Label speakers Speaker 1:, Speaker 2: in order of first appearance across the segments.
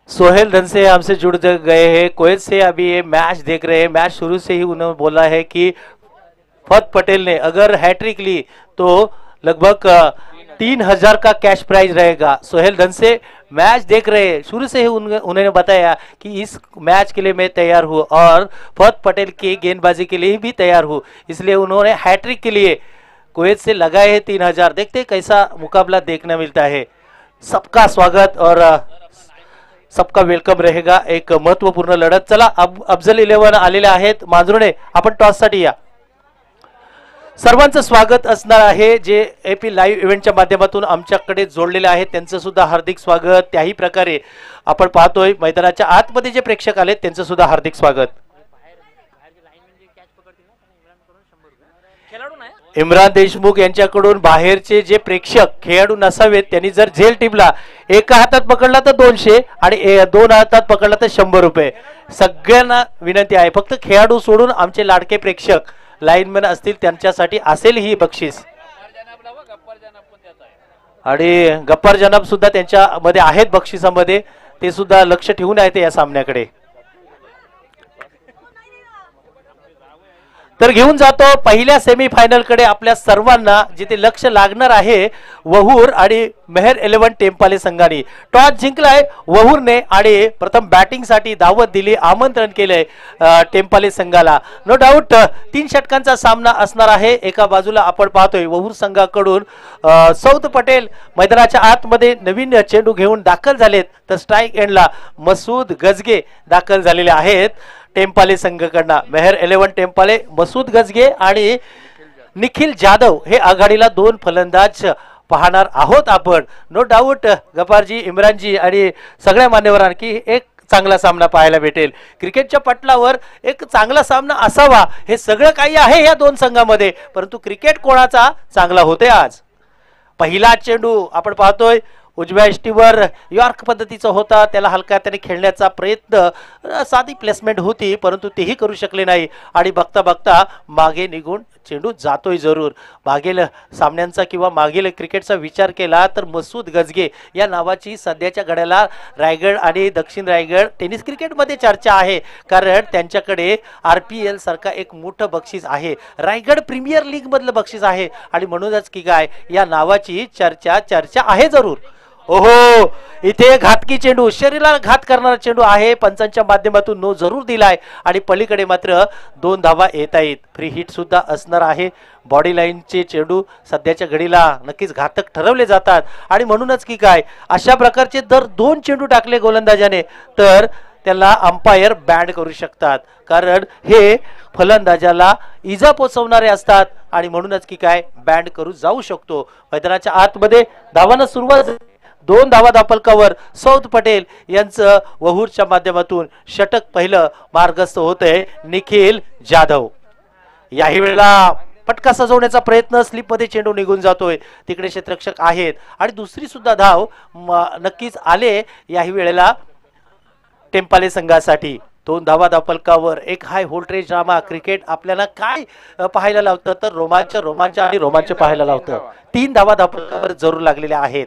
Speaker 1: सोहेल धनसे हमसे जुड़ गए हैं कुवैत से। अभी ये मैच देख रहे हैं। मैच शुरू से ही उन्होंने बोला है कि फत पटेल ने अगर हैट्रिक ली तो लगभग 3000 का कैश प्राइज रहेगा। सोहेल धनसे मैच देख रहे हैं। शुरू से ही उन्होंने बताया कि इस मैच के लिए मैं तैयार हूँ और फत पटेल की गेंदबाजी के लिए भी तैयार हूँ, इसलिए उन्होंने हैट्रिक के लिए कुवैत से लगाए हैं 3000। देखते कैसा मुकाबला देखने मिलता है। सबका स्वागत और सबका वेलकम रहेगा। एक महत्वपूर्ण लढत। चला अफजल 11 आलेले आहेत। मांजरुणे आपण टॉस साठी या। सर्वांचं स्वागत असणार आहे जे एपी लाईव्ह इव्हेंटच्या माध्यमातून आमच्याकडे जोडलेले आहेत, त्यांचं सुद्धा हार्दिक स्वागत। त्याही प्रकारे आपण पाहतोय मैदानाच्या आतमध्ये जे प्रेक्षक आले त्यांचं सुद्धा हार्दिक स्वागत। इम्रान देशमुख यांच्याकडून बाहेरचे जे प्रेक्षक खेळाडू नसावेत त्यांनी जर झेल टीमला एका हातात पकडला तर 200 आणि दोन हातात पकडला तर 100 रुपये। सगळ्यांना विनंती आहे, फक्त खेळाडू सोडून आमचे लाडके प्रेक्षक लाईनमॅन असतील त्यांच्यासाठी असेल ही बक्षीस। आणि गप्पर जनाब सुद्धा त्यांच्यामध्ये आहेत बक्षिसामध्ये, ते सुद्धा लक्ष ठेवून आहेत या सामन्याकडे। तर घेऊन जातो पहिल्या सेमीफायनल कडे आपल्या सर्वांना, जिथे लक्ष लागणार आहे वहूर आणि मेहर 11 टेम्पाले संघाने। टॉस जिंकलाय वहूरने आणि प्रथम बॅटिंग साठी दावत दिली, आमंत्रण केले टेम्पाले संघाला। नो डाऊट 3 षटकांचा सामना असणार आहे। एका बाजूला आपण पाहतोय वहूर संघाकडून सौद पटेल मैदानाच्या आतमध्ये नवीन चेंडू घेऊन दाखल झालेत, तर स्ट्राइक एंडला मसूद गजगे दाखल झालेले आहेत टेम्पाले संघाकडनं। मेहर 11 टेम्पाले, मसूद गजगे आणि निखिल जाधव हे आघाडीला 2 फलंदाज पाहणार आहोत आपण। नो डाऊट गपारजी, इम्रानजी आणि सगळ्या मान्यवरांना की एक चांगला सामना पाहायला भेटेल। क्रिकेटच्या पटलावर एक चांगला सामना असावा हे सगळं काही आहे या 2 संघांमध्ये, परंतु क्रिकेट कोणाचा चांगला होते आज। पहिला चेंडू आपण पाहतोय उजव्या इष्टीवर यॉर्क पद्धतीचा होता, त्याला हलका त्याने खेळण्याचा प्रयत्न, साधी प्लेसमेंट होती परंतु तेही करू शकले नाही आणि बघता बघता मागे निघून चेंडू जातोय जरूर। मागील सामन्यांचा किंवा मागील क्रिकेटचा विचार केला तर मसूद गजगे या नावाची सध्याच्या घड्याला रायगड आणि दक्षिण रायगड टेनिस क्रिकेटमध्ये चर्चा आहे, कारण त्यांच्याकडे RPL सारखा एक मोठं बक्षीस आहे, रायगड प्रीमियर लीग मधलं बक्षीस आहे आणि म्हणूनच की काय या नावाची चर्चा आहे जरूर। ओहो, इथे घातकी चेंडू, शरीराला घात करणारा चेंडू आहे, पंचांच्या माध्यमातून नो जरूर दिलाय आणि पलीकडे मात्र 2 धावा येत आहेत। फ्री हिट सुद्धा असणार आहे। बॉडी लाईनचे चेंडू सध्याच्या घडीला नक्कीच घातक ठरवले जातात आणि म्हणूनच की काय अशा प्रकारचे जर 2 चेंडू टाकले गोलंदाजाने तर त्याला अंपायर बॅड करू शकतात, कारण हे फलंदाजाला इजा पोचवणारे असतात आणि म्हणूनच की काय बॅड करू जाऊ शकतो। मैदानाच्या आतमध्ये धावांना सुरुवात 2 धावा दापलकावर सौद पटेल यांचं वहूरच्या माध्यमातून षटक पहिलं मार्गस्थ होतंय निखिल जाधव। याही वेळेला फटका सजवण्याचा प्रयत्न, स्लिप मध्ये चेंडू निघून जातोय, तिकडे क्षेत्ररक्षक आहेत आणि दुसरी सुद्धा धाव नक्कीच आले याही वेळेला टेम्पाले संघासाठी। 2 धावा दापलकावर एक हाय व्होल्टेज ड्रामा क्रिकेट आपल्याला काय पाहायला लावतं तर रोमांच पाहायला लावतं। 3 धावा दापलकावर जरूर लागलेल्या आहेत।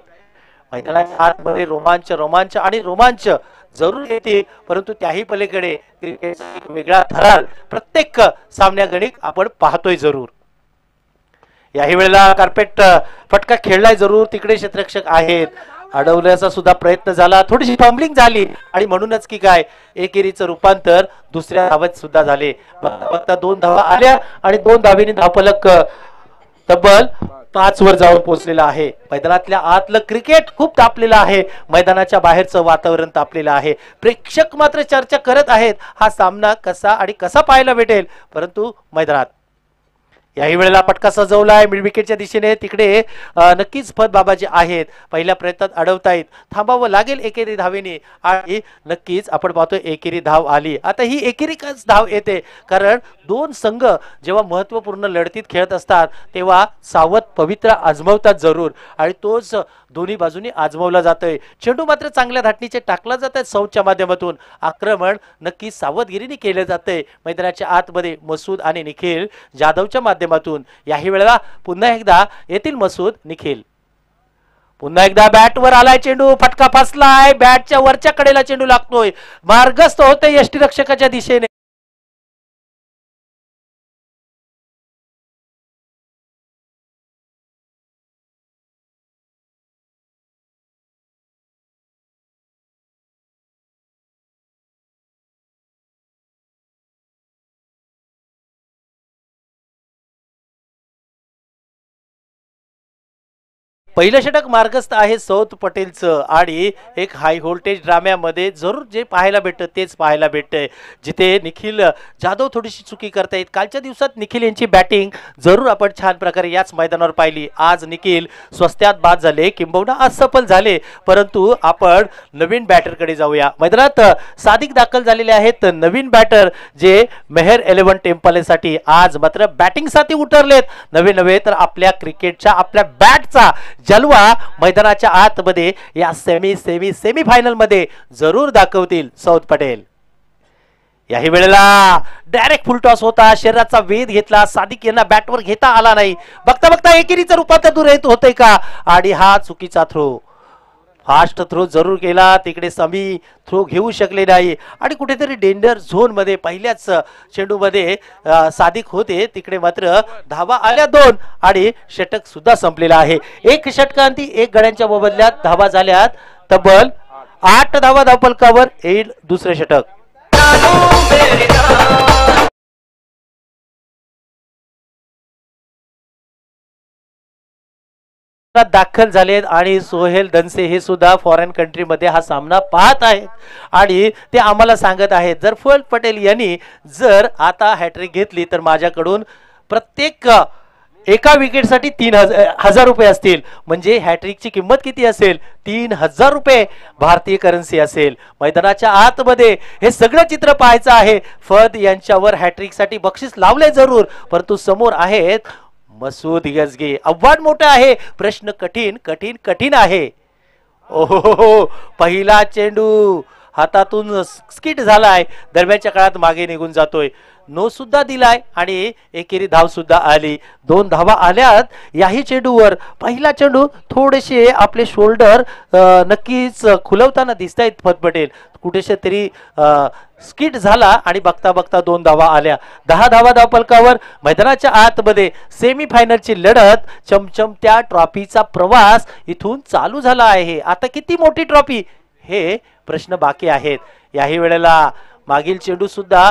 Speaker 1: मैदानाच्या आतमध्ये रोमांच आणि रोमांच जरूर येते, परंतु त्याही पलीकडे क्रिकेटचा एक वेगळा थरार प्रत्येक सामन्यागणिक आपण पाहतोय जरूर। याही वेळेला कार्पेट फटका खेळलाय जरूर, तिकडे क्षेत्ररक्षक आहेत, अडवण्याचा सुद्धा प्रयत्न झाला, थोडीशी फंबलिंग झाली आणि म्हणूनच की काय एकेरीचं रूपांतर दुसऱ्या धावात सुद्धा झाले। फक्त 2 धावा आल्या आणि 2 धावेने धावफलक तब्बल 5 वर जाऊन पोहोचलेला आहे। मैदानातल्या आतलं क्रिकेट खूप तापलेलं आहे, मैदानाच्या बाहेरचं वातावरण तापलेलं आहे। प्रेक्षक मात्र चर्चा करत आहेत हा सामना कसा पाहायला भेटेल, परंतु मैदानात याही वेळेला फटका सजवलाय मिड विकेटच्या दिशेने, तिकडे नक्कीच फत बाबाजी आहेत, पहिल्या प्रयत्नात अडवतायत, थांबावं लागेल एकेरी धावेने आणि नक्कीच आपण पाहतोय एकेरी धाव आली। आता ही एकेरीच धाव येते, कारण 2 संघ जेव्हा महत्त्वपूर्ण लढतीत खेळत असतात तेव्हा सावध पवित्र आजमावतात जरूर आणि तोच दोन्ही बाजूनी आजमावला जातोय। चेंडू मात्र चांगल्या धाटणीचे टाकला जात आहे सौदच्या माध्यमातून, आक्रमण नक्की सावधगिरीने केले जाते। मैदानाच्या आतमध्ये मसूद आणि निखिल जाधवच्या माध्यमातून. याही वेळेला पुन्हा एकदा येतील मसूद निखिल. पुन्हा एकदा बॅटवर आलाय चेंडू, फटका फसलाय, बॅटच्या वरच्या कडेला चेंडू लागतोय, मार्गस्थ होते यष्टीरक्षकाच्या दिशेने. पहिलं षटक मार्गस्थ आहे सौथ पटेलचं आणि एक हाय व्होल्टेज ड्राम्यामध्ये जरूर जे पाहायला भेटतं तेच पाहायला भेटतंय, जिथे निखिल जाधव थोडीशी चुकी करतायत. कालच्या दिवसात निखिल यांची बॅटिंग जरूर आपण छान प्रकारे याच मैदानावर पाहिली. आज निखिल स्वस्त्यात बाद झाले, किंबहुना असफल झाले. परंतु आपण नवीन बॅटरकडे जाऊया. मैदानात सादिक दाखल झालेले आहेत, नवीन बॅटर जे मेहर 11 टेम्पालेसाठी आज मात्र बॅटिंगसाठी उतरलेत. नवे तर आपल्या क्रिकेटच्या आपल्या बॅटचा जलवा मैदानाच्या आतमध्ये या सेमी फायनल मध्ये जरूर दाखवतील सौथ पटेल. याही वेळेला डायरेक्ट फुल टॉस होता, शरीराचा वेध घेतला, सादिक यांना बॅटवर घेता आला नाही. बघता बघता एकेरीचं रूपांतर दूर येत होते का, आणि हा चुकीचा थ्रो. फास्ट थ्रो जरूर केला, तिकडे समी थ्रो घेऊ शकले नाही आणि कुठेतरी डेंजर झोन मध्ये पहिल्याच चेंडूमध्ये सादिक होते, तिकडे मात्र धावा आल्या 2 आणि षटक सुद्धा संपलेला आहे. एक षटकांती 1 गड्यांच्या मोबदल्यात धावा झाल्यात तब्बल 8 धावा धावफलकावर येईल दुसरे षटक. दाखल झालेत आणि सोहेल दनसे हे सुद्धा फॉरेन कंट्री मध्ये हा सामना पाहत आहेत आणि ते आम्हाला सांगत आहेत, जर सौथ पटेल यांनी जर आता हॅट्रिक घेतली तर माझ्याकडून प्रत्येक एका विकेटसाठी 3000 रुपये असतील. म्हणजे हॅट्रिकची किंमत किती असेल, 3000 रुपये भारतीय करन्सी असेल. मैदानाच्या आतमध्ये हे सगळं चित्र पाहायचं आहे. फद यांच्यावर हॅट्रिकसाठी बक्षीस लावले जरूर, परंतु समोर आहेत मसूद यजगी. आव्हान मोठं आहे, प्रश्न कठीण कठीण कठीण आहे. ओहो, पहिला चेंडू हातातून स्किट झालाय, दरम्यानच्या काळात मागे निघून जातोय. नो सुद्धा दिलाय आणि एकेरी धाव सुद्धा आली. 2 धावा आल्यात याही चेंडूवर. पहिला चेंडू थोडेसे आपले शोल्डर नक्कीच खुलवताना दिसत आहेत फद पटेल, कुठेशे तरी स्किट झाला आणि बघता बघता 2 धावा आल्या. 10 धावा धावफलकावर. मैदानाच्या आतमध्ये सेमी फायनलची लढत, चमचमत्या ट्रॉफीचा प्रवास इथून चालू झाला आहे. आता किती मोठी ट्रॉफी हे प्रश्न बाकी आहेत. याही वेळेला मागील चेंडू सुद्धा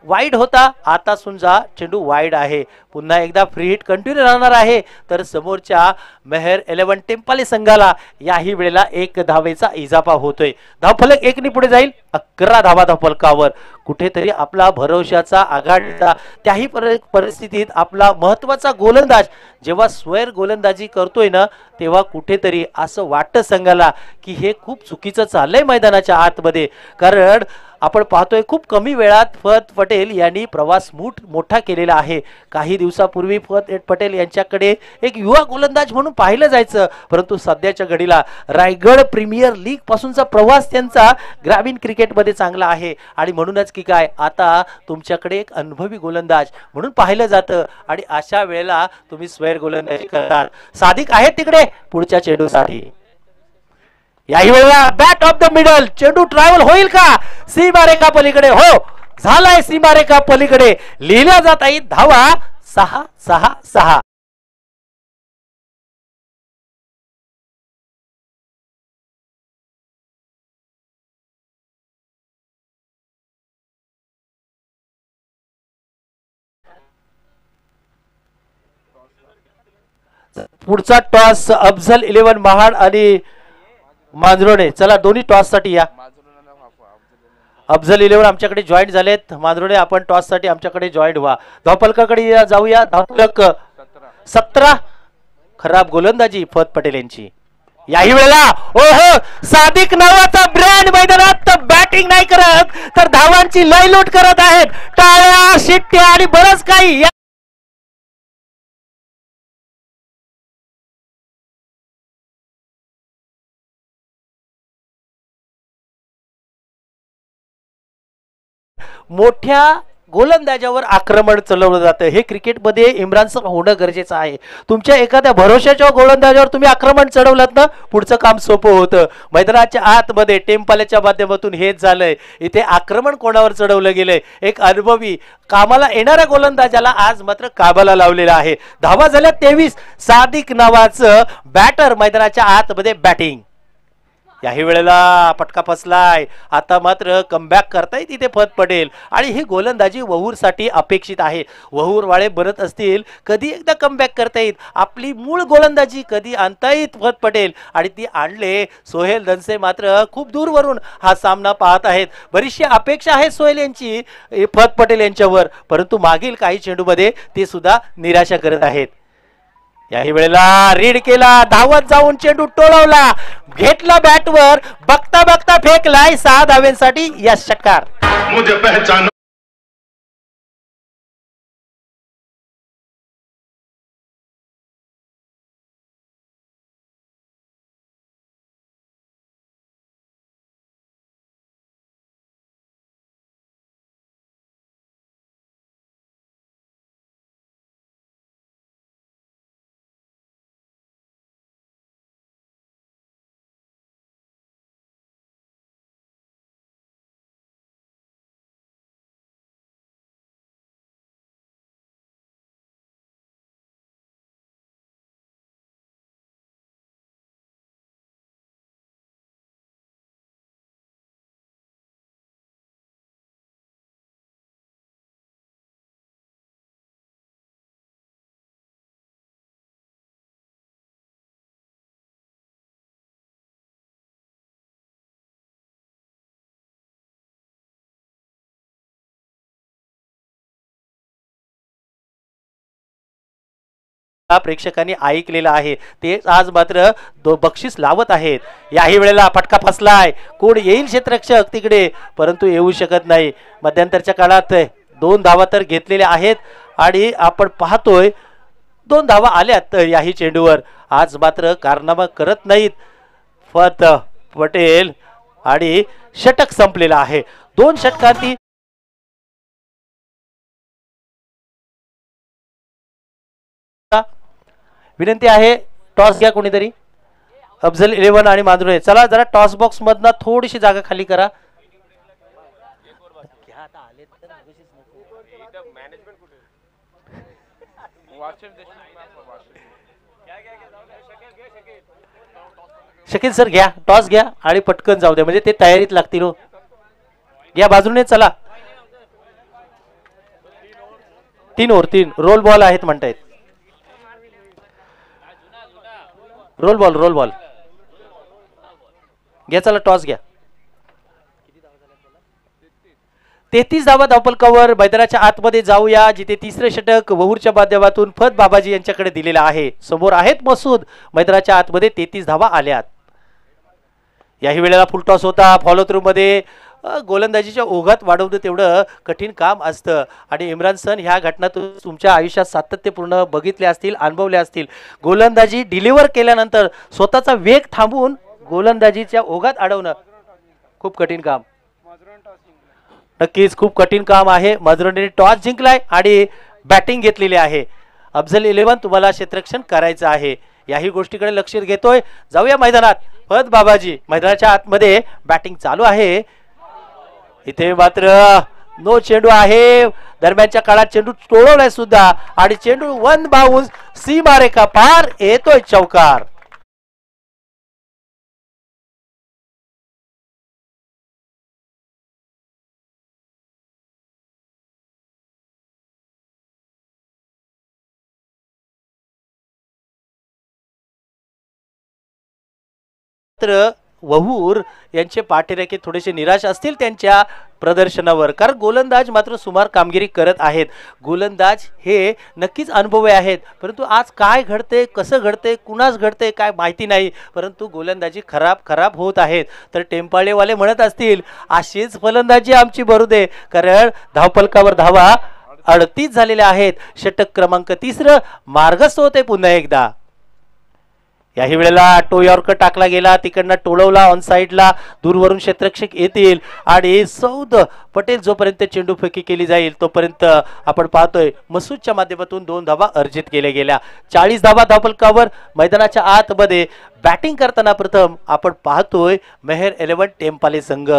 Speaker 1: वाईड होता, आता सुंजा चेंडू वाईड आहे. पुन्हा एकदा फ्री हिट कंटिन्यू राहणार आहे, तर समोरच्या मेहर 11 टेम्पाले संघाला याही वेळेला 1 धावेचा इजाफा होतोय. धावफलक 1 ने पुढे जाईल. 11 धावा धावफलकावर. कुठेतरी आपला भरोशाचा आघाडीचा त्याही परिस्थितीत आपला महत्वाचा गोलंदाज जेव्हा स्वैर गोलंदाजी करतोय ना, तेव्हा कुठेतरी असं वाटतं संघाला की हे खूप चुकीचं चाललंय मैदानाच्या आतमध्ये. कारण आपण पाहतोय खूप कमी वेळात फद पटेल यांनी प्रवास मोठा केलेला आहे. काही दिवसापूर्वी फद पटेल यांच्याकडे एक युवा गोलंदाज म्हणून पाहिलं जायचं, परंतु सध्याच्या घडीला रायगड प्रीमियर लीग पासूनचा प्रवास त्यांचा ग्रामीण क्रिकेटमध्ये चांगला आहे आणि म्हणूनच की काय आता तुमच्याकडे एक अनुभवी गोलंदाज म्हणून पाहिलं जातं आणि अशा वेळेला तुम्ही स्वैर गोलंदाजी करतात. सादिक आहेत तिकडे पुढच्या चेंडूसाठी. याही वेळेला बॅट ऑफ द मिडल, चेंडू ट्रॅव्हल होईल का सीमारेखा पलीकडे? हो, झालाय सीमारेखा पलीकडे. लिहिल्या जात आहेत धावा 6-6-6. पुढचा टॉस अफजल 11 महाड आणि मांजरोने. चला दोन्ही टॉस साठी या. अफजल 11 आमच्याकडे जॉईन झालेत. मांजरोने आपण टॉस साठी आमच्याकडे जॉईन व्हा. धावफलकाकडे जाऊया. धावफलक 17. खराब गोलंदाजी फद पटेल यांची. याही वेळेला ओहो, सादिक नावाचा ब्रँड मैदानात बॅटिंग नाही करत तर धावांची लय लूट करत आहेत. टाळ्या, शिट्ट्या आणि बरंच काही. मोठ्या गोलंदाजावर आक्रमण चालवलं जातं। हे क्रिकेटमध्ये इम्रान सर होणं गरजेचं आहे। तुमच्या एखाद्या भरोशाच्या गोलंदाजावर तुम्ही आक्रमण चढवलात ना, पुढचं काम सोपं होतं। मैदानाच्या आतमध्ये टेम्पाल्याच्या माध्यमातून हेच झालंय। इथे आक्रमण कोणावर चढवलं गेलंय, एक अनुभवी कामाला येणाऱ्या गोलंदाजाला आज मात्र काबाला लावलेला आहे। धावा झाल्या 23। सादिक नावाचं बॅटर मैदानाच्या आतमध्ये बॅटिंग। याही वेळेला फटका फसलाय। आता मात्र कमबॅक करता येईल तिथे फत पटेल आणि ही गोलंदाजी वहूरसाठी अपेक्षित आहे। वहूर वाळे बनत असतील, कधी एकदा कमबॅक करता येईल, आपली मूळ गोलंदाजी कधी आणता येईल फत पटेल आणि ती आणले। सोहेल दनसे मात्र खूप दूरवरून हा सामना पाहत आहेत। बरीचशी अपेक्षा आहे सोहेल यांची फत पटेल यांच्यावर, परंतु मागील काही चेंडूमध्ये ते सुद्धा निराशा करत आहेत। याही वेळेला रीड केला, धावत जाऊन चेंडू टोळवला, घेतला बॅटवर, बघता बघता फेकलाय 6 धावेंसाठी यश षटकार।
Speaker 2: मुझे पहचानो
Speaker 1: प्रेक्षकांनी ऐकलेलं आहे, तेच आज मात्र बक्षीस लावत आहेत। याही वेळेला फटका फसलाय, कोण येईल क्षेत्ररक्षक तिकडे, परंतु येऊ शकत नाही। मध्यंतरच्या काळात 2 धावा तर घेतलेल्या आहेत आणि आपण पाहतोय 2 धावा आल्यात याही चेंडूवर। आज मात्र कारनामा करत नाहीत फत पटेल आणि षटक संपलेला आहे। 2 षटकांती विनंती आहे, टॉस घ्या कोणीतरी। अफजल 11 आणि माधुरे, चला जरा टॉस बॉक्स मधनं थोडीशी जागा खाली करा। शकील सर घ्या, टॉस घ्या आणि पटकन जाऊ द्या, म्हणजे ते तयारीत लागतील हो। घ्या बाजूने, चला 3 ओव्हर 3 रोल बॉल आहेत म्हणतायत। रोल बॉल घ्या, चला टॉस घ्या। 33 धावा धावफलकावर मैदानाच्या आतमध्ये जाऊया, जिथे तिसरे षटक वहूरच्या माध्यमातून फत बाबाजी यांच्याकडे दिलेला आहे। समोर आहेत मसूद, मैदानाच्या आतमध्ये 33 धावा आल्यात। याही वेळेला फुल टॉस होता। फॉलो थ्रू मध्ये गोलंदाजीच्या ओघात वाढवणं तेवढं कठीण काम असतं आणि इम्रान सर ह्या घटना तुमच्या आयुष्यात सातत्यपूर्ण बघितल्या असतील, अनुभवल्या असतील। गोलंदाजी डिलिव्हर केल्यानंतर स्वतःचा वेग थांबवून गोलंदाजीच्या ओघात अडवणं खूप कठीण काम, नक्कीच खूप कठीण काम आहे। मधुरने टॉस जिंकलाय आणि बॅटिंग घेतलेली आहे। अफजल 11 तुम्हाला क्षेत्ररक्षण करायचं आहे, याही गोष्टीकडे लक्ष घेतोय। जाऊया मैदानात, फत बाबाजी मैदानाच्या आतमध्ये बॅटिंग चालू आहे। इथे मात्र नो चेंडू आहे, दरम्यानच्या काळात चेंडू तोडवलाय सुद्धा आणि चेंडू 1 बाउन्स, सीमारेखा पार, येतोय चौकार। वहूर यांचे पाठीराखे थोडेसे निराश असतील त्यांच्या प्रदर्शनावर, कारण गोलंदाज मात्र सुमार कामगिरी करत आहेत। गोलंदाज हे नक्कीच अनुभवी आहेत, परंतु आज काय घडते, कसं घडते, कुणास घडते काय माहिती नाही, परंतु गोलंदाजी खराब होत आहेत। तर टेम्पाळेवाले म्हणत असतील अशीच फलंदाजी आमची भरू दे, कारण धावफलकावर धावा 38 झालेल्या आहेत। षटक क्रमांक 3 मार्गस्थ होते पुन्हा एकदा। याही वेळेला टो यॉर्कर टाकला गेला, तिकडनं टोळवला ऑन साइडला, दूरवरून क्षेत्ररक्षक येतील आणि सौद पटेल जोपर्यंत चेंडू फेकी केली जाईल तोपर्यंत आपण पाहतोय मसूदच्या माध्यमातून 2 धावा अर्जित केल्या गेल्या. 40 धावा धावफलकावर. मैदानाच्या आतमध्ये बॅटिंग करताना प्रथम आपण पाहतोय मेहर 11 टेम्पाले संघ.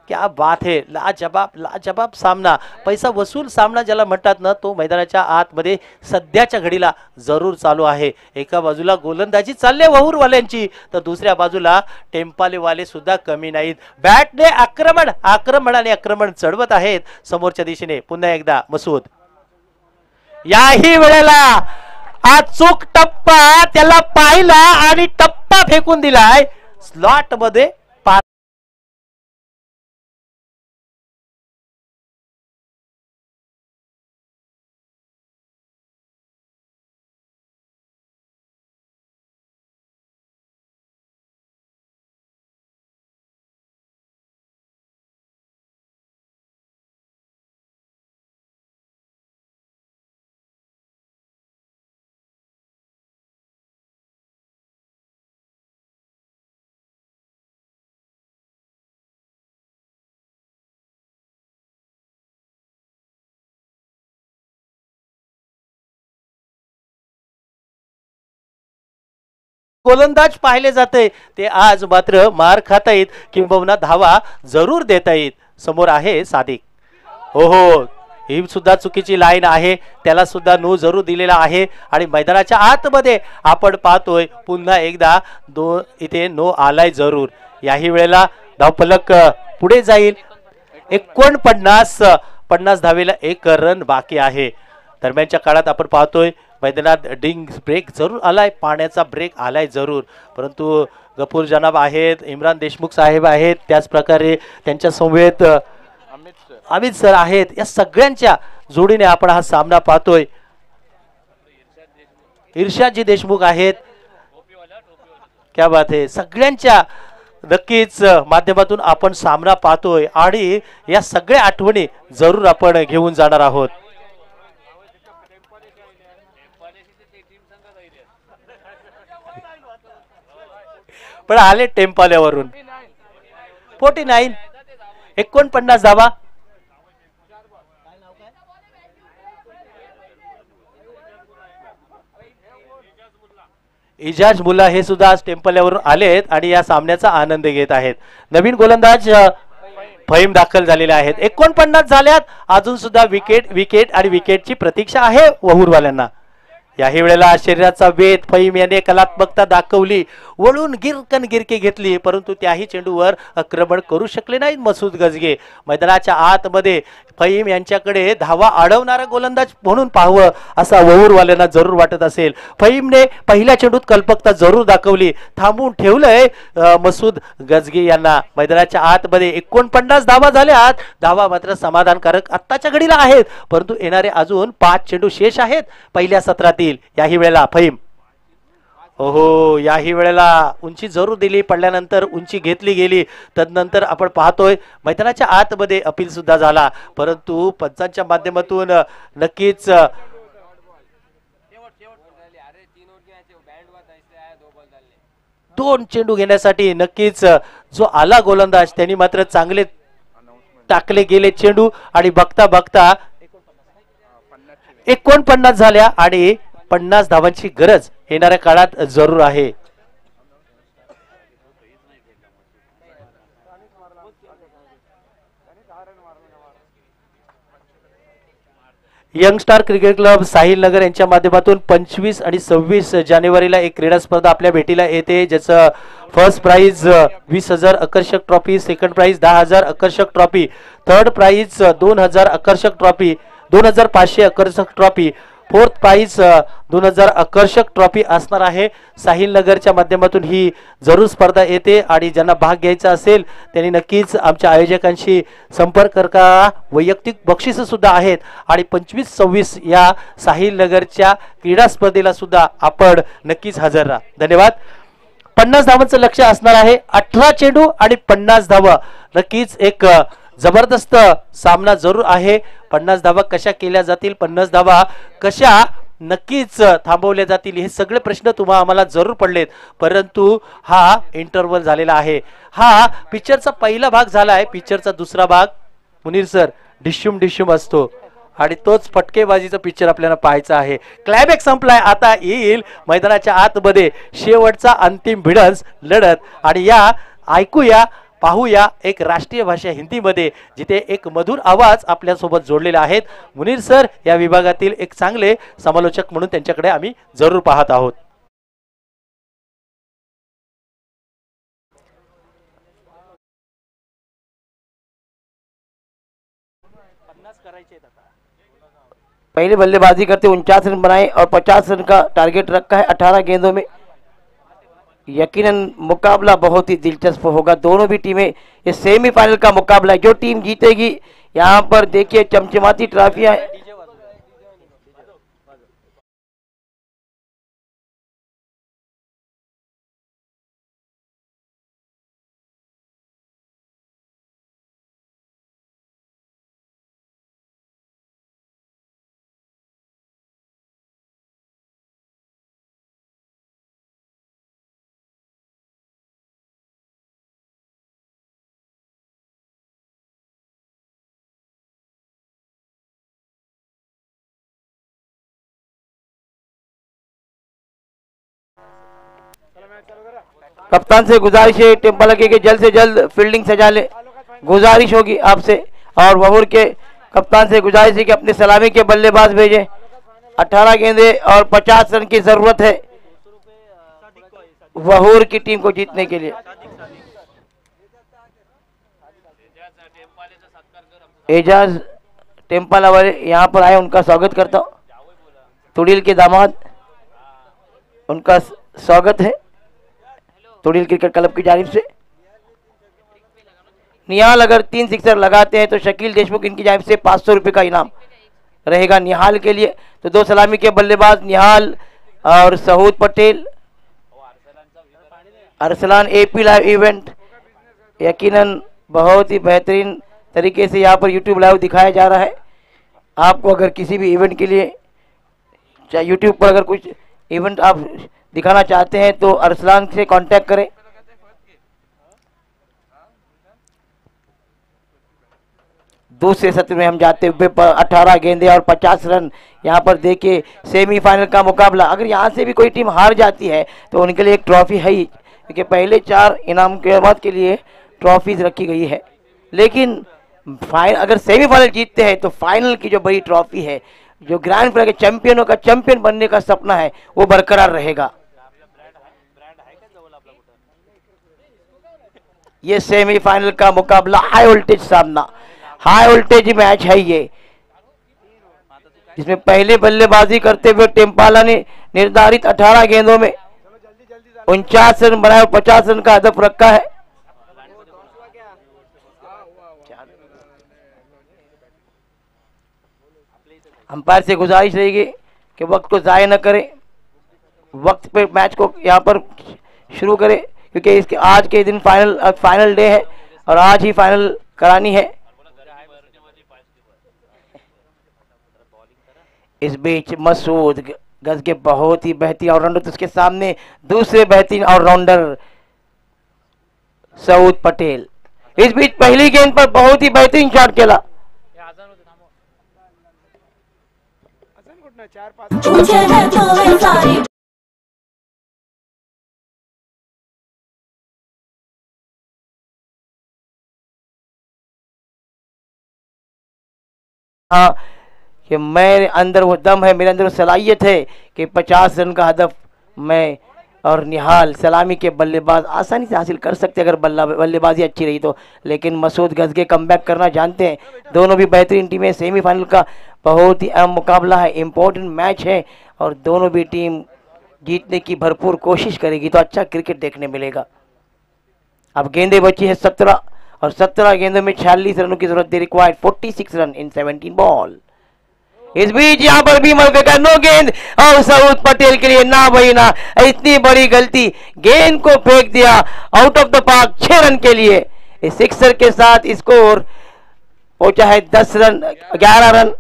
Speaker 1: क्या बात है, लाजवाब सामना, पैसा वसूल सामना ज्याला म्हणतात ना, तो मैदानाच्या आतमध्ये सध्याच्या घडीला जरूर चालू आहे. एका बाजूला गोलंदाजी चालले वहूरवाल्यांची, तर दुसऱ्या बाजूला टेम्पालेवाले सुद्धा कमी नाहीत. बॅटने आक्रमण आणि आक्रमण चढवत आहेत समोरच्या दिशेने. पुन्हा एकदा मसूद. याही वेळेला अचूक टप्पा त्याला पाहिला आणि टप्पा फेकून दिलाय स्लॉट मध्ये. गोलंदाज पाहिले जाते ते आज मात्र मार खाता येत किंबहुना धावा जरूर देता येत. समोर आहे सादिक. हो, ही सुद्धा चुकीची लाईन आहे, त्याला सुद्धा नो जरूर दिलेला आहे. आणि मैदानाच्या आतमध्ये आपण पाहतोय पुन्हा एकदा इथे नो आलाय जरूर. याही वेळेला धावफलक पुढे जाईल. 49 धावेला 1 रन बाकी आहे. दरम्यानच्या काळात आपण पाहतोय मैदानात डिंग ब्रेक जरूर आलाय, पाण्याचा ब्रेक आलाय जरूर, परंतु गफूर जनाब आहेत, इम्रान देशमुख साहेब आहेत, त्याच प्रकारे त्यांच्या समवेत अमित सर आहेत. या सगळ्यांच्या जोडीने आपण हा सामना पाहतोय. इर्शादजी देशमुख आहेत. क्या बात आहे, सगळ्यांच्या नक्कीच माध्यमातून आपण सामना पाहतोय आणि या सगळ्या आठवणी जरूर आपण घेऊन जाणार आहोत. पण आले टेम्पाल्यावरून 49 धावा. इजाज मुल्ला हे सुद्धा आज टेम्पाल्यावरून आलेत आणि या सामन्याचा आनंद घेत आहेत. नवीन गोलंदाज फहीम दाखल झालेले आहेत. 49 झाल्यात. अजून सुद्धा विकेट आणि विकेटची प्रतीक्षा आहे वहूरवाल्यांना. याही वेळेला शरीराचा वेध फहीम याने कलात्मकता दाखवली, वळून गिरकी घेतली, परंतु त्याही चेंडूवर आक्रमण करू शकले नाहीत मसूद गजगे. मैदानाच्या आतमध्ये फहीम यांच्याकडे धावा अडवणारा गोलंदाज म्हणून पाहावं असा वहूरवाल्यांना जरूर वाटत असेल. फहीमने पहिल्या चेंडूत कल्पकता जरूर दाखवली, थांबून ठेवलंय मसूद गजगे यांना. मैदानाच्या आतमध्ये 49 धावा झाल्यात. धावा मात्र समाधानकारक आत्ताच्या घडीला आहेत, परंतु येणारे अजून 5 चेंडू शेष आहेत पहिल्या सत्रातील. याही वेळेला फहीम याही वेळेला उंची जरूर दिली, पडल्यानंतर उंची घेतली गेली. तदनंतर आपण पाहतोय मैदानाच्या आतमध्ये अपील सुद्धा झाला, परंतु पंचांच्या माध्यमातून नक्कीच 2 चेंडू घेण्यासाठी नक्कीच जो आला गोलंदाज त्यांनी मात्र चांगले टाकले गेले चेंडू आणि बघता बघता 49 झाल्या आणि 50 धावांची गरज येणाऱ्या काळात जरूर आहे. यंगस्टार क्रिकेट क्लब साहिल नगर यांच्या माध्यमातून 25 आणि 26 जानेवारीला एक क्रीडा स्पर्धा आपल्या भेटीला येते, ज्याचं फर्स्ट प्राइज 20,000 आकर्षक ट्रॉफी, सेकंड प्राइज 10,000 आकर्षक ट्रॉफी, थर्ड प्राइज 2,000 आकर्षक ट्रॉफी, 2,500 आकर्षक ट्रॉफी, फोर्थ प्राइज 2,000 आकर्षक ट्रॉफी असणार आहे. साहिल नगरच्या माध्यमातून ही जरूर स्पर्धा येते आणि ज्यांना भाग घ्यायचा असेल त्यांनी नक्कीच आमच्या आयोजकांशी संपर्क करा. वैयक्तिक बक्षीस सुद्धा आहेत आणि 25-26 या साहिल नगरच्या क्रीडा स्पर्धेला सुद्धा आपण नक्कीच हजर राहा. धन्यवाद. 50 धावांचं लक्ष असणार आहे. 18 चेंडू आणि 50 धावा. नक्कीच एक जबरदस्त सामना जरूर आहे. 50 धावा कशा केल्या जातील, 50 धावा कशा नक्कीच थांबवले जातील, हे सगळे प्रश्न तुम्हाला आम्हाला जरूर पडलेत. परंतु हा इंटरव्हल झालेला आहे. हा पिक्चरचा पहिला भाग झालाय. पिक्चरचा दुसरा भाग मुनीर सर डिशुम डिशुम असतो आणि तोच फटकेबाजीचा पिक्चर आपल्याला पाहायचा आहे. क्लायमॅक्स संपलाय, आता येईल मैदानाच्या आतमध्ये शेवटचा अंतिम भिडस लढत. आणि या ऐकूया, पाहूया एक राष्ट्रीय भाषा हिंदीमध्ये, जिथे एक मधुर आवाज आपल्यासोबत जोडलेला आहेत. मुनीर सर या विभागातील एक चांगले समालोचक म्हणून त्यांच्याकडे आम्ही जरूर पाहत आहोत.
Speaker 2: पहले बल्लेबाजी करते 49 रन बनाए और 50 रन का टारगेट रखा है 18 गेंदों में. यकीनन मुकाबला बहुत ही दिलचस्प होगा. दोनों भी टीमें, ये सेमीफाइनल का मुकाबला है. जो टीम जीतेगी, यहाँ पर देखिए चमचमाती ट्रॉफियां. कप्तान से गुजारिश है टेम्पा लगे कि जल्द से जल्द फील्डिंग सजा ले. गुजारिश होगी आपसे. और वहूर के कप्तान से गुजारिश है कि अपने सलामी के बल्लेबाज भेजें. 18 गेंदे और 50 रन की जरूरत है वहूर की टीम को जीतने के लिए. एजाज टेम्पाला वाले यहाँ पर आए, उनका स्वागत करता हूँ. तुड़ील के दामाद, उनका स्वागत है तुड़ील क्रिकेट क्लब की जानिब से. निहाल अगर 3 सिक्सर लगाते हैं तो शकील देशमुख इनकी जानिब से 500 रुपये का इनाम रहेगा निहाल के लिए. तो 2 सलामी के बल्लेबाज निहाल और सहूद पटेल. अरसलान एपी लाइव इवेंट यकीनन बहुत ही बेहतरीन तरीके से यहाँ पर यूट्यूब लाइव दिखाया जा रहा है. आपको अगर किसी भी इवेंट के लिए, चाहे यूट्यूब पर अगर कुछ इवेंट आप दिखाना चाहते हैं तो अरसलान से कांटेक्ट करें. दूसरे सत्र में हम जाते हुए 18 गेंदे और 50 रन. यहाँ पर देखिए सेमीफाइनल का मुकाबला. अगर यहाँ से भी कोई टीम हार जाती है तो उनके लिए एक ट्रॉफी है ही, क्योंकि पहले 4 इनाम के बाद के लिए ट्रॉफीज रखी गई है. लेकिन अगर सेमीफाइनल जीतते हैं तो फाइनल की जो बड़ी ट्रॉफी है, जो ग्रैंड फाइनल के चैंपियनों का चैंपियन बनने का सपना है, वो बरकरार रहेगा. ये सेमीफाइनल का मुकाबला हाई वोल्टेज सामना, हाई वोल्टेज मैच है ये, जिसमें पहले बल्लेबाजी करते हुए टेम्पाला ने निर्धारित 18 गेंदों में 49 रन बनाए और 50 रन का हदफ रखा है. अंपायर से गुजारिश रहेगी कि वक्त को ज़ाया न करें, वक्त पे मैच को यहाँ पर शुरू करें, क्योंकि इसके आज के दिन फाइनल डे है और आज ही फाइनल करानी है. इस बीच मसूद गजगे बहुत ही बेहतरीन ऑलराउंडर, तो उसके सामने दूसरे बेहतरीन ऑलराउंडर सऊद पटेल. इस बीच पहली गेंद पर बहुत ही बेहतरीन शॉट खेला. हाँ, कि मेरे अंदर वो दम है, मेरे अंदर वो सलाहियत है कि 50 रन का हदफ मैं और निहाल सलामी के बल्लेबाज आसानी से हासिल कर सकते अगर बल्लेबाजी अच्छी रही तो. लेकिन मसूद गजगे कमबैक करना जानते हैं. दोनों भी बेहतरीन टीमें. सेमीफाइनल का बहुत ही अहम मुकाबला है, इम्पोर्टेंट मैच है और दोनों भी टीम जीतने की भरपूर कोशिश करेगी तो अच्छा क्रिकेट देखने मिलेगा. अब गेंदें बची है 17 और 17 गेंदों में 46 रनों की जरूरत. They required 46 run in 17 ball. Is beach यहाँ पर भी मलका नो गेंद और सऊद पटेल के लिए ना भाई ना, इतनी बड़ी गलती, गेंद को फेंक दिया out of the park 6 run के लिए. इस सिक्सर के साथ स्कोर पहुंचा है 10 रन, 11 रन.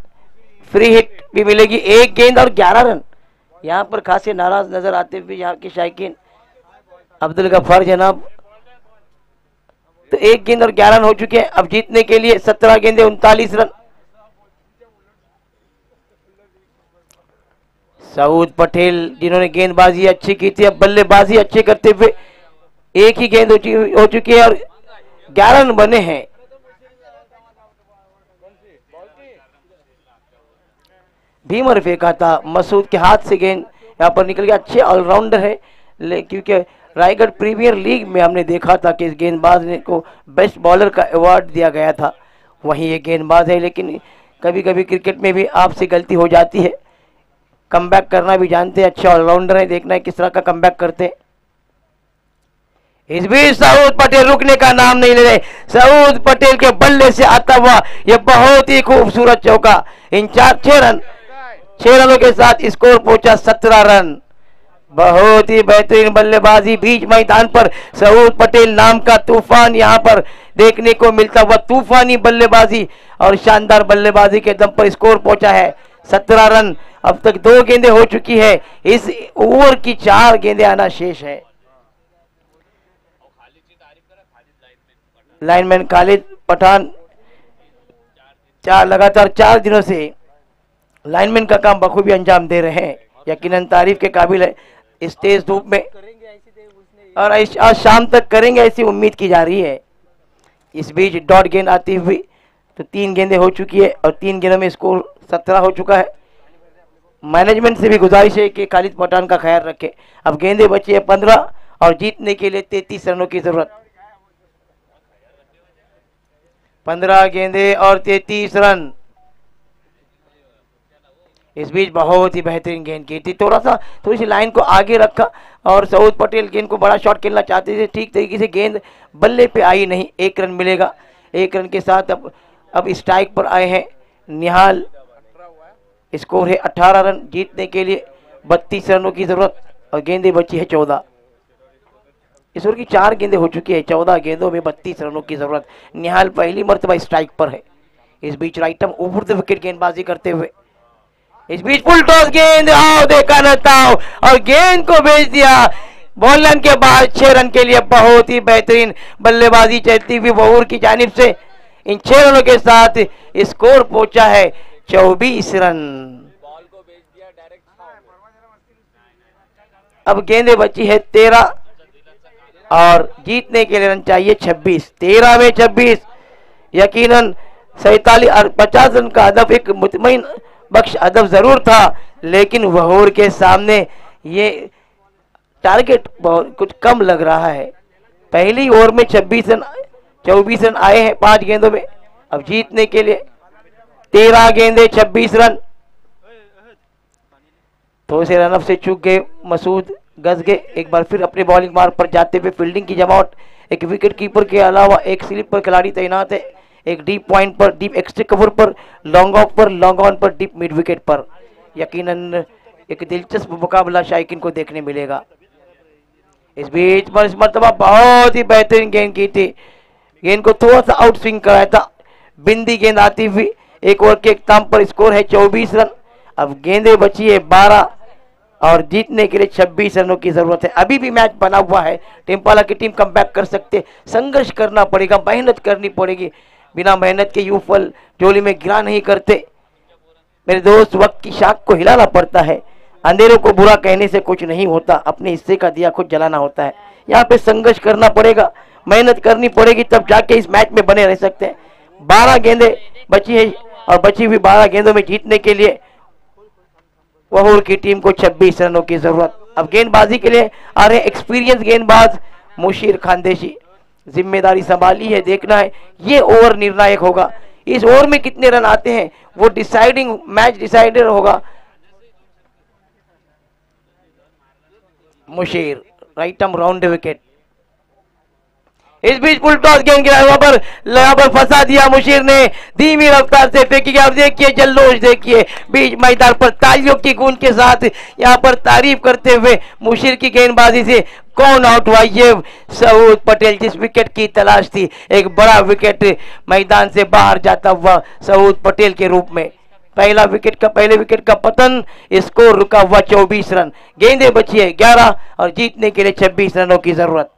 Speaker 2: फ्री हिट भी मिलेगी। एक गेंद और 11 रन। यहाँ पर खासे नाराज नजर आते हुए यहाँ के शायकीन अब्दुल गफ्फार जनाब। तो एक गेंद और 11 रन हो चुके हैं। अब जीतने के लिए 17 गेंदे 39 रन। सऊद पटेल जिन्होंने गेंदबाजी अच्छी की थी, अब बल्लेबाजी अच्छी करते हुए एक ही गेंद हो चुकी है और 11 रन बने हैं। भीमर फेंका था, मसूद के हाथ से गेंद यहाँ पर निकल गया। अच्छे ऑलराउंडर है, क्योंकि रायगढ़ प्रीमियर लीग में हमने देखा था कि इस गेंदबाज ने को बेस्ट बॉलर का अवार्ड दिया गया था। वहीं ये गेंदबाज है, लेकिन कभी कभी क्रिकेट में भी आपसे गलती हो जाती है। कमबैक करना भी जानते हैं, अच्छे ऑलराउंडर है। देखना है किस तरह का कमबैक करते हैं। इस बीच सऊद पटेल रुकने का नाम नहीं ले रहे। सऊद पटेल के बल्ले से आता हुआ यह बहुत ही खूबसूरत चौका। इन 6 रनों के साथ स्कोर पहुंचा 17 रन। बहुत ही बेहतरीन बल्लेबाजी। बीच मैदान पर सऊद पटेल नाम का तूफान यहाँ पर देखने को मिलता हुआ। तूफानी बल्लेबाजी और शानदार बल्लेबाजी के दम पर स्कोर पहुंचा है 17 रन। अब तक 2 गेंदें हो चुकी है। इस ओवर की 4 गेंदें आना शेष है। लाइनमैन खालिद पठान लगातार 4 दिनों से लाइनमैन का काम बखूबी अंजाम दे रहे हैं। यकीनन तारीफ के काबिल है। इस तेज धूप में और आज शाम तक करेंगे ऐसी उम्मीद की जा रही है। इस बीच डॉट गेंद आती हुई तो 3 गेंदें हो चुकी है और 3 गेंदों में स्कोर 17 हो चुका है। मैनेजमेंट से भी गुजारिश है कि खालिद पठान का ख्याल रखें। अब गेंदें बची है 15 और जीतने के लिए 33 रनों की जरूरत। 15 गेंदें और 33 रन। इस बीच बहुत ही बेहतरीन गेंद की थी। थोड़ी सी लाइन को आगे रखा और सऊद पटेल गेंद को बड़ा शॉट खेलना चाहते थे। ठीक तरीके से गेंद बल्ले पे आई नहीं। 1 रन मिलेगा। 1 रन के साथ अब स्ट्राइक पर आए हैं निहाल। स्कोर है 18 रन। जीतने के लिए 32 रनों की जरूरत और गेंदें बची है 14। इस ओवर की 4 गेंदें हो चुकी है। 14 गेंदों में 32 रनों की जरूरत। निहाल पहली मर्तबा स्ट्राइक पर है। इस बीच right arm over the wicket गेंदबाजी करते हुए। इस बीच फुल टॉस गेंद आओ देखा न ताओ और गेंद को भेज दिया बॉलन के बाद 6 रन के लिए। बहुत ही बेहतरीन बल्लेबाजी चलती हुई वहूर की जानिब से। इन 6 रनों के साथ स्कोर पहुंचा है 24 रन। अब गेंदें बची है 13 और जीतने के लिए रन चाहिए 26। 13 में 26 यकीनन 47 और 50 रन का हदफ एक मुतमईन बख्श हदफ जरूर था, लेकिन वहूर के सामने ये टारगेट बहुत कुछ कम लग रहा है। पहली ओवर में 24 रन आए हैं 5 गेंदों में। अब जीतने के लिए 13 गेंदे 26 रन। थोड़े से रनअप से चूक गए मसूद, गज गए। एक बार फिर अपने बॉलिंग मार्ग पर जाते हुए फील्डिंग की जमावट। एक विकेट कीपर के अलावा एक स्लिप पर खिलाड़ी तैनात है। एक डीप पॉइंट पर, डीप एक्स्ट्रा कवर पर, लॉन्ग ऑफ पर, लॉन्ग ऑन पर, डीप मिड विकेट पर। यकीनन एक दिलचस्प मुकाबला शायकीन को देखने मिलेगा। इस बीच पर इस मर्तबा बहुत ही बेहतरीन गेंद की थी। गेंद को थोड़ा सा आउट स्विंग कराया था। बिंदी गेंद आती हुई। 1 ओवर के इख्तिताम पर स्कोर है 24 रन। अब गेंदें बची है 12 और जीतने के लिए 26 रनों की जरूरत है। अभी भी मैच बना हुआ है। टेम्पाला की टीम कमबैक कर सकते। संघर्ष करना पड़ेगा, मेहनत करनी पड़ेगी। बिना मेहनत के यूं फल झोली में गिरा नहीं करते मेरे दोस्त। वक्त की शाख को हिलाना पड़ता है। अंधेरों को बुरा कहने से कुछ नहीं होता, अपने हिस्से का दिया खुद जलाना होता है। यहाँ पे संघर्ष करना पड़ेगा, मेहनत करनी पड़ेगी, तब जाके इस मैच में बने रह सकते हैं। 12 गेंदें बची है और बची हुई 12 गेंदों में जीतने के लिए वहूर की टीम को 26 रनों की जरूरत। अब गेंदबाजी के लिए आ रहे एक्सपीरियंस गेंदबाज मुशीर खानदेशी। जिम्मेदारी संभाली है, देखना है ये ओवर निर्णायक होगा। इस ओवर में कितने रन आते हैं वो डिसाइडिंग मैच डिसाइडर होगा। Musheer right arm round wicket. इस बीच फुल टॉस गेंद गिरा, यहाँ पर फंसा दिया मुशीर ने। धीमी रफ्तार से फेंकी। अब देखिए जल्लोश, देखिए बीच मैदान पर तालियों की गूंज के साथ यहाँ पर तारीफ करते हुए मुशीर की गेंदबाजी से कौन आउट हुआ। ये सऊद पटेल जिस विकेट की तलाश थी, एक बड़ा विकेट मैदान से बाहर जाता हुआ सऊद पटेल के रूप में। पहले विकेट का पतन, स्कोर रुका हुआ 24 रन। गेंदें बची है 11 और जीतने के लिए 26 रनों की जरूरत।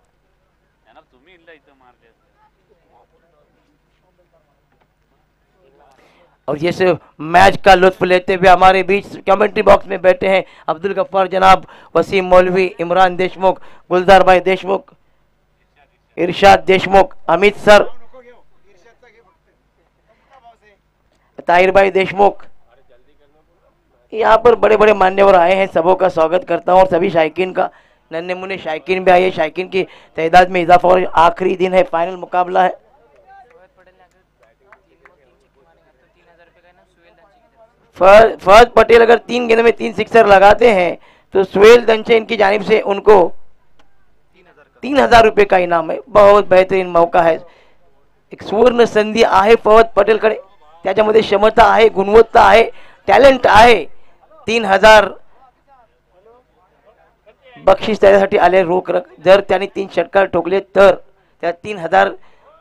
Speaker 2: और ये सिर्फ मैच का लुत्फ लेते हुए हमारे बीच कमेंट्री बॉक्स में बैठे हैं अब्दुल गफ्फार जनाब, वसीम मौलवी, इमरान देशमुख, गुलजार भाई देशमुख, इरशाद देशमुख, अमित सर, ताहिर भाई देशमुख। यहाँ पर बड़े बड़े मान्यवर आए हैं, सबों का स्वागत करता हूँ और सभी शायकीन का। नन्हे मुन्ने शायकीन भी आए हैं, शायकीन की तादाद में इजाफा और आखिरी दिन है, फाइनल मुकाबला है। फहद पटेल अगर 3 गेंद में 3 सिक्सर लगाते हैं तो सुहेल दंचे इनकी जानिब से उनको 3000 रुपये का इनाम है। बहुत बेहतरीन मौका है, एक सुवर्ण संधी आहे फहद पटेलकडे, त्याच्यामध्ये क्षमता आहे, गुणवत्ता आहे, टॅलेंट आहे। 3000 बक्षीस त्याच्यासाठी आले रोख जर त्याने 3 षटकार ठोकले तर त्या 3000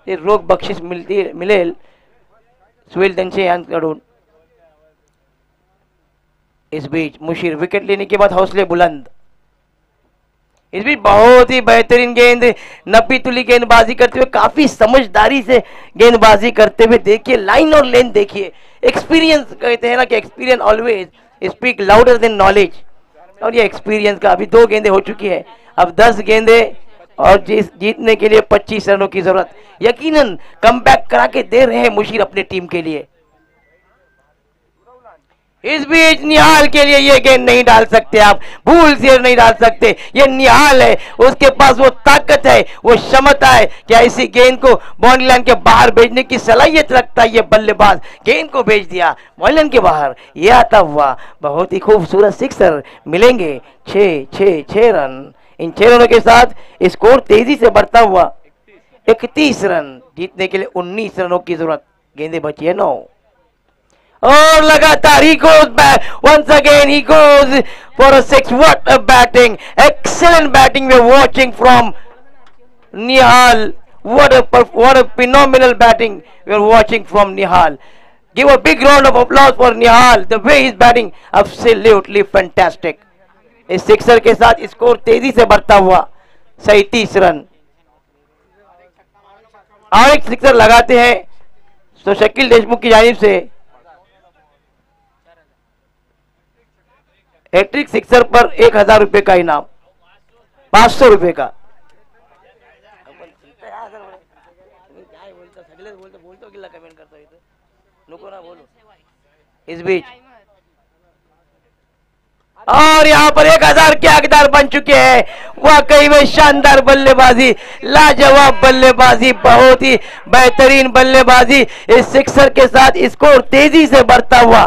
Speaker 2: रोख बक्षीस मिळेल सुहेल दंचे यांच्याकडून। इस बीच मुशीर विकेट लेने के बाद हौसले बुलंद। इस बीच बहुत ही बेहतरीन गेंद, नपी तुली गेंदबाजी करते हुए, काफी समझदारी से गेंदबाजी करते हुए। देखिए लाइन और लेंथ देखिए, एक्सपीरियंस कहते हैं ना कि experience always speak louder than knowledge, और ये एक्सपीरियंस का अभी 2 गेंदें हो चुकी है, अब 10 गेंदें और जीतने के लिए 25 रनों की जरूरत। यकीनन कमबैक करा के दे रहे हैं मुशीर अपने टीम के लिए। इस बीच निहाल के लिए ये गेंद नहीं डाल सकते आप, भूल से नहीं डाल सकते, ये निहाल है, उसके पास वो ताकत है, वो क्षमता है कि ऐसी गेंद को बाउंड्री लाइन के बाहर भेजने की सलाहियत रखता है ये बल्लेबाज। गेंद को भेज दिया बाउंड्री लाइन के बाहर, ये आता हुआ बहुत ही खूबसूरत सिक्सर मिलेंगे। 6 रन, इन 6 रनों के साथ स्कोर तेजी से बढ़ता हुआ 31 रन, जीतने के लिए 19 रनों की जरूरत। गेंदें बची है 9 और लगातार he goes back once again, he goes for a 6. What a batting, excellent batting we are watching from Nihal. What a phenomenal batting we are watching from Nihal. Give a big round of applause for Nihal, the way he is batting, absolutely fantastic. इस sixer के साथ score तेजी से बढ़ता हुआ 37 run. और एक sixer लगाते हैं तो शकील देशमुख की जानिब से हैट्रिक सिक्सर पर 1000 रुपये का इनाम, 500 रुपये का। इस बीच और यहाँ पर 1000 के हकदार बन चुके हैं। वाकई में शानदार बल्लेबाजी, लाजवाब बल्लेबाजी, बहुत ही बेहतरीन बल्लेबाजी। इस सिक्सर के साथ स्कोर तेजी से बढ़ता हुआ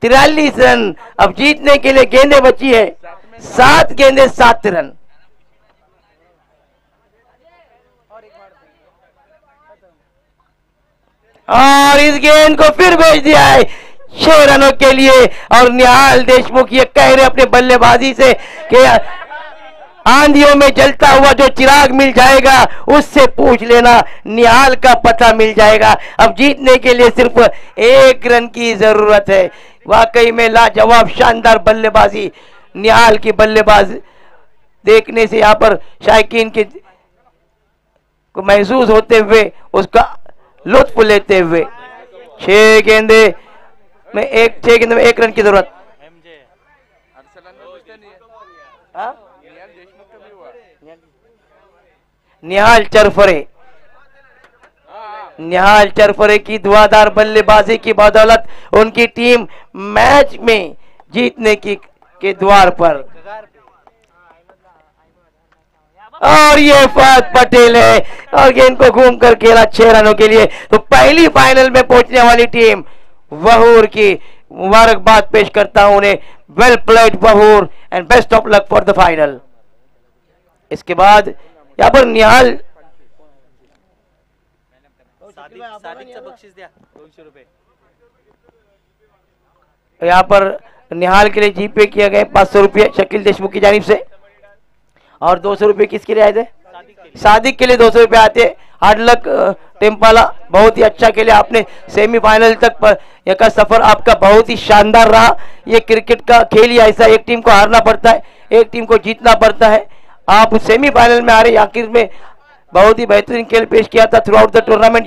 Speaker 2: 43 रन। अब जीतने के लिए गेंदें बची है 7 गेंदें 7 रन। और इस गेंद को फिर भेज दिया है 6 रनों के लिए। और निहाल देशमुख ये कह रहे अपने बल्लेबाजी से कि आंधियों में जलता हुआ जो चिराग मिल जाएगा उससे पूछ लेना, निहाल का पता मिल जाएगा। अब जीतने के लिए सिर्फ 1 रन की जरूरत है। वाकई में लाजवाब शानदार बल्लेबाजी, निहाल की बल्लेबाज देखने से यहाँ पर शायकीन के को महसूस होते हुए, उसका लुत्फ लेते हुए 6 गेंदे में 1 रन की जरूरत। निहाल चरफरे की धुआंधार बल्लेबाजी की बदौलत उनकी टीम मैच में जीतने के द्वार पर। और ये फहद पटेल है और गेंद को घूम कर खेला 6 रनों के लिए। तो पहली फाइनल में पहुंचने वाली टीम वहूर की मुबारकबाद पेश करता हूं उन्हें। Well played Wahur and best of luck for the final. इसके बाद यहाँ पर निहाल बख्शीश द्या 200 रुपये। यहाँ पर निहाल के लिए जीपे किया गया 500 रुपये शकील देशमुख की जानिब से। और 200 रुपये किसके लिए आए थे? सादिक के लिए 200 रुपये आते हार्ड लक टेम्पाला, बहुत ही अच्छा खेले आपने, सेमीफाइनल तक का सफर आपका बहुत ही शानदार रहा। ये क्रिकेट का खेल ही ऐसा, एक टीम को हारना पड़ता है, एक टीम को जीतना पड़ता है। आप सेमीफाइनल में आ रहे, आखिर में बहुत ही बेहतरीन खेल पेश किया था थ्रू आउट द टूर्नामेंट।